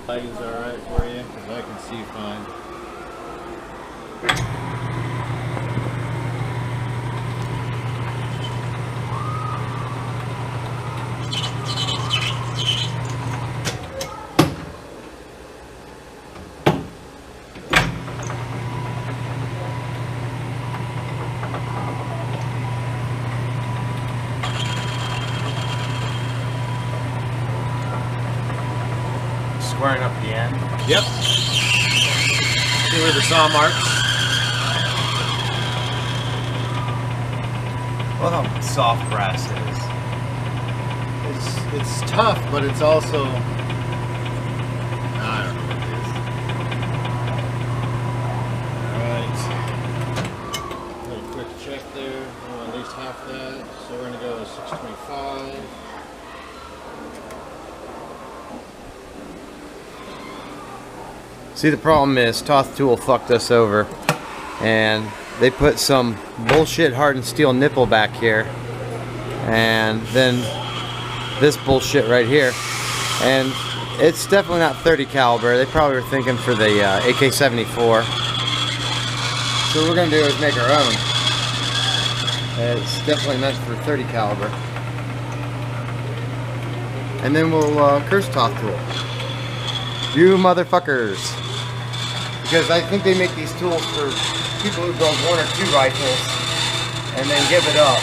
Lighting's alright for you, because I can see fine. Squaring up the end. Yep. See where the saw marks? Well, how soft brass is. It's tough, but it's also, I don't know what it is. Alright. Little quick check there. Oh, at least half that. So we're gonna go with 625. See, the problem is Toth Tool fucked us over, and they put some bullshit hardened steel nipple back here, and then this bullshit right here, and it's definitely not 30 caliber. They probably were thinking for the AK-74. So what we're gonna do is make our own. It's definitely meant for 30 caliber, and then we'll curse Toth Tool. You motherfuckers. Because I think they make these tools for people who build 1 or 2 rifles and then give it up.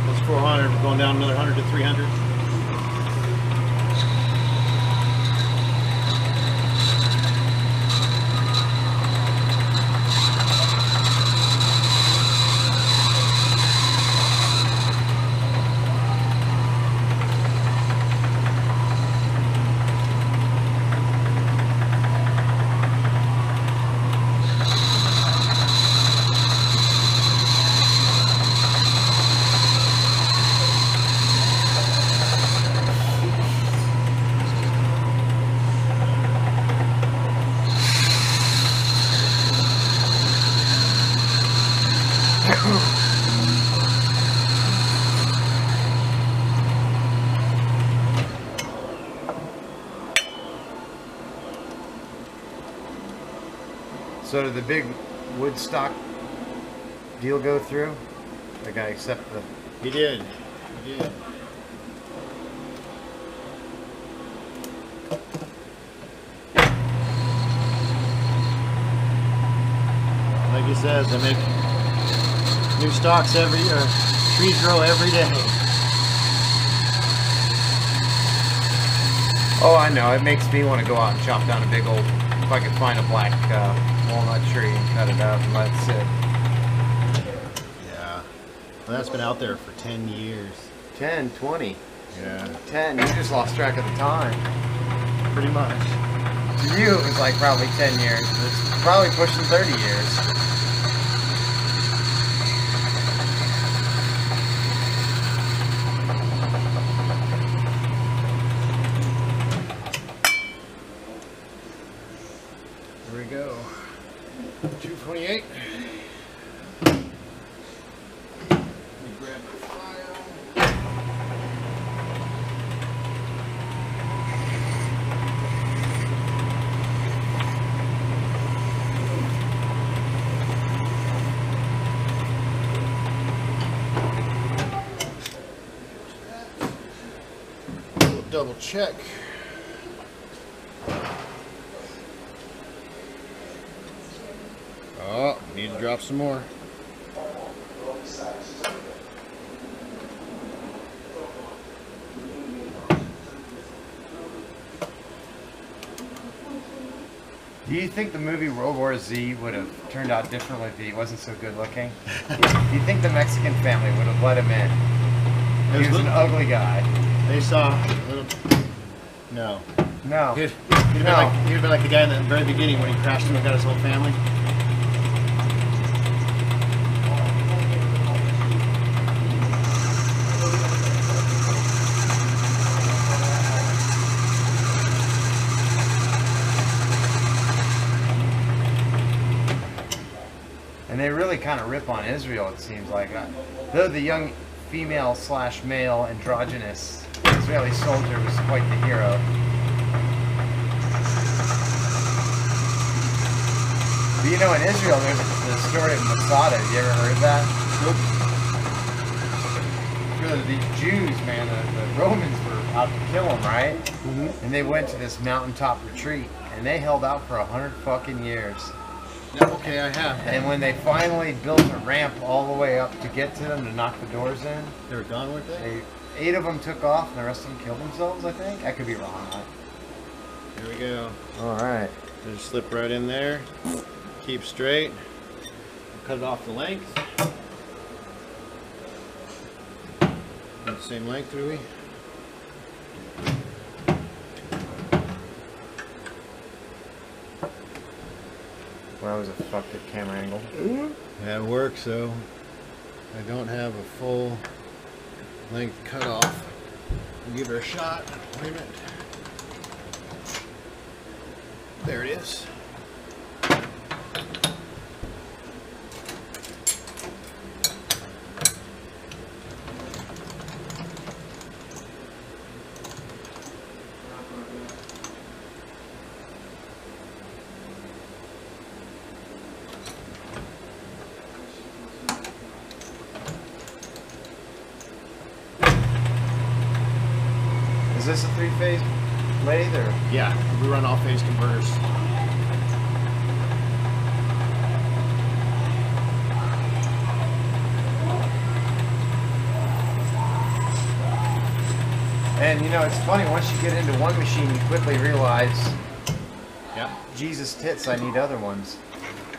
That's 400. We're going down another 100 to 300. So did the big Woodstock deal go through? The guy accept the... He did. He did. Like he says, they make new stocks trees grow every day. Oh, I know. It makes me want to go out and chop down a big old... If I could find a black walnut tree and cut it up and let it sit. Yeah. Well, that's been out there for 10 years. 10, 20. Yeah. 10. You just lost track of the time. Pretty much. To you, it was like probably 10 years. It's probably pushing 30 years. Here we go. 228. Let me grab my file. We'll double check. Oh, need to drop some more. Do you think the movie World War Z would have turned out differently if he wasn't so good looking? Do you think the Mexican family would have let him in? He was an ugly guy. They saw a little... No. No. He'd been like the guy in the very beginning when he crashed him and got his whole family. And they really kind of rip on Israel, it seems like. Though the young female/male androgynous Israeli soldier was quite the hero. But you know, in Israel, there's the story of Masada. Have you ever heard that? Nope. The Jews, man, the Romans were out to kill them, right? Mm-hmm. And they went to this mountaintop retreat, and they held out for 100 fucking years. Okay, I have. And when they finally built a ramp all the way up to get to them to knock the doors in, they were gone, weren't they? 8 of them took off, and the rest of them killed themselves, I think. I could be wrong. Here we go. All right. Just slip right in there. Keep straight. Cut it off the length. Not the same length, do we? Well, that was a fucked up camera angle. Yeah, it works, though. I don't have a full length cut off. I'll give her a shot. Wait a minute. There it is. Is this a 3-phase lathe or? Yeah, we run all phase converters. And you know, it's funny, once you get into one machine, you quickly realize, Yeah. Jesus tits, I need other ones.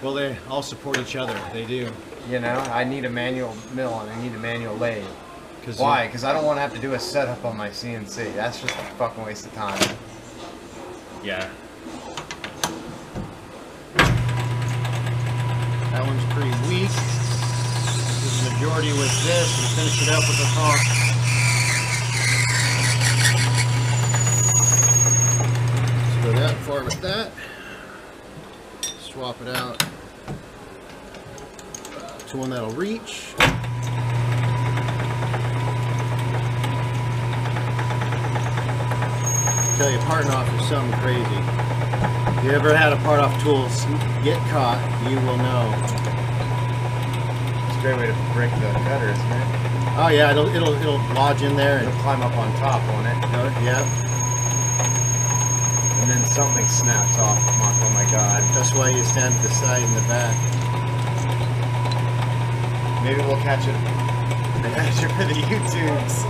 Well, they all support each other. They do. You know, I need a manual mill and I need a manual lathe. Why? Because I don't want to have to do a setup on my CNC. That's just a fucking waste of time. Yeah. That one's pretty weak. There's a majority with this. We finish it up with the caulk. Let's go that far with that. Swap it out to one that'll reach. Tell you, parting off is something crazy. If you ever had a part off tool get caught, you will know. It's a great way to break the cutter, isn't it? Oh yeah, it'll lodge in there and It'll climb up on top, won't it? yeah. And then something snaps off. Oh my god. That's why you stand at the side and the back. Maybe we'll catch it. For the YouTubes.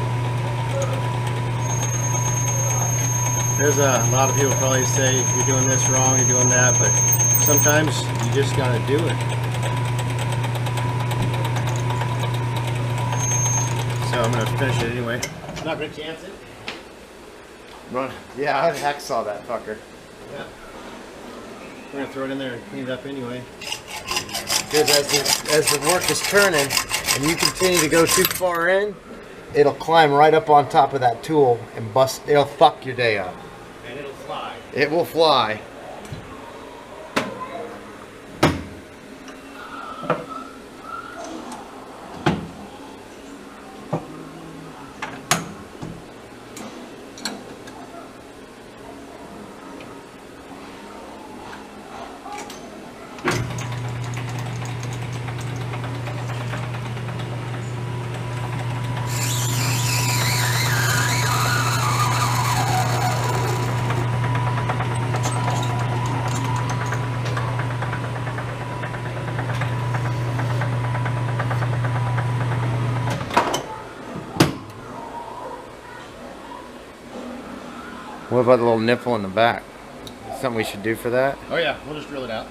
There's a lot of people probably say you're doing this wrong, you're doing that, but sometimes you just gotta do it. So I'm gonna finish it anyway. Not gonna chance it. Run. Yeah, I'd hacksaw that fucker. Yeah. We're gonna throw it in there and clean it up anyway. Because as the work is turning and you continue to go too far in, it'll climb right up on top of that tool and bust. It'll fuck your day up. And it'll fly. It will fly. What about the little nipple in the back? Something we should do for that? Oh yeah, we'll just drill it out.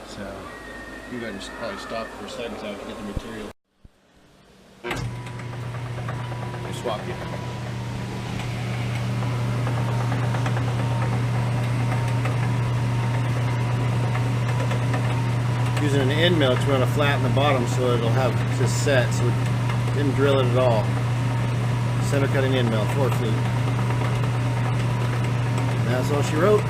So you guys just probably stop for a second so I can get the material. Swap you. using an end mill because we want to flatten the bottom so it'll have just set, so we didn't drill it at all. Center cutting end mill, 4 feet. And that's all she wrote.